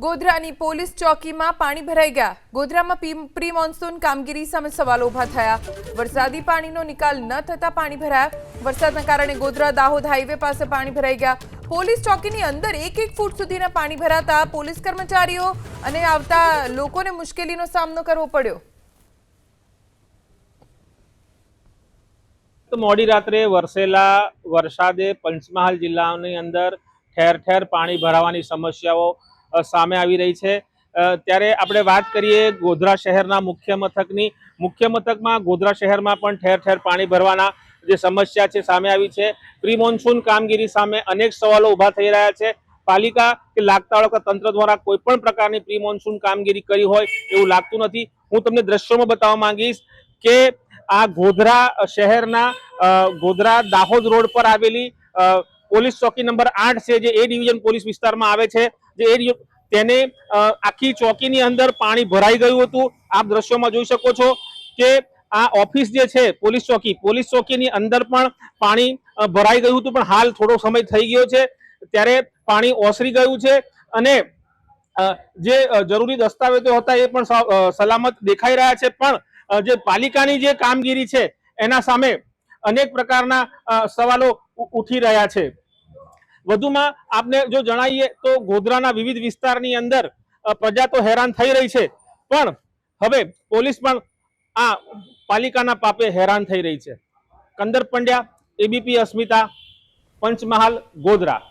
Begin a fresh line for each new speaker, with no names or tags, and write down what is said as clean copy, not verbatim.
ગોધરાની police ચોકીમાં પાણી ભરાઈ ગયા। ગોધરામાં પ્રી મોન્સૂન કામગીરી સામે સવાલો ઉભા થયા। વરસાદી પાણીનો નિકાલ ન થતા પાણી ભરાયા। વરસાદના કારણે ગોધરા દાહોદ હાઈવે પાસે પાણી ભરાઈ ગયા। પોલીસ ચોકીની અંદર 1-1 ફૂટ સુધીના પાણી ભરાતા પોલીસ કર્મચારીઓ અને આવતા લોકોને મુશ્કેલીનો સામનો કરવો પડ્યો।
તો મોડી રાત્રે વરસેલા વરસાદે પંચમહાલ જિલ્લાની અંદર ઠેર ઠેર પાણી ભરાવાની સમસ્યાઓ સામે આવી રહી છે। ત્યારે આપણે વાત કરીએ ગોધરા શહેરના મુખ્ય મથકમાં ગોધરા શહેરમાં પણ ઠેર ઠેર પાણી ભરવાના જે સમસ્યા છે સામે આવી છે। પ્રી મોન્સૂન કામગીરી સામે અનેક સવાલો ઉભા થઈ રહ્યા છે। પાલિકા કે લાગતા વળગતા તંત્ર દ્વારા કોઈ પણ પ્રકારની પ્રી મોન્સૂન કામગીરી કરી હોય એવું લાગતું નથી। હું તમને દ્રશ્યોમાં બતાવવા માંગીશ કે આ ગોધરા શહેરના ગોધરા દાહોદ રોડ પર આવેલી પોલીસ ચોકી નંબર 8 છે, જે એ ડિવિઝન પોલીસ વિસ્તારમાં આવે છે। જે તેને આખી ચોકીની અંદર પાણી ભરાઈ ગયું હતું। આપ દ્રશ્યોમાં જોઈ શકો છો કે આ ઓફિસ જે છે પોલીસ ચોકીની અંદર પણ પાણી ભરાઈ ગયું હતું, પણ હાલ થોડો સમય થઈ ગયો છે ત્યારે પાણી ઓસરી ગયું છે અને જે જરૂરી દસ્તાવેજો હતા એ પણ સલામત દેખાઈ રહ્યા છે। પણ જે પાલિકાની જે કામગીરી છે એના સામે અનેક પ્રકારના સવાલો ઉઠી રહ્યા છે। વધુમાં આપને જો જણાવીએ તો ગોધરાના વિવિધ વિસ્તારની અંદર પ્રજા તો હેરાન થઈ રહી છે, પણ હવે પોલીસ પણ આ પાલિકાના પાપે હેરાન થઈ રહી છે। કંદર પંડ્યા, એબીપી અસ્મિતા, પંચમહાલ, ગોધરા।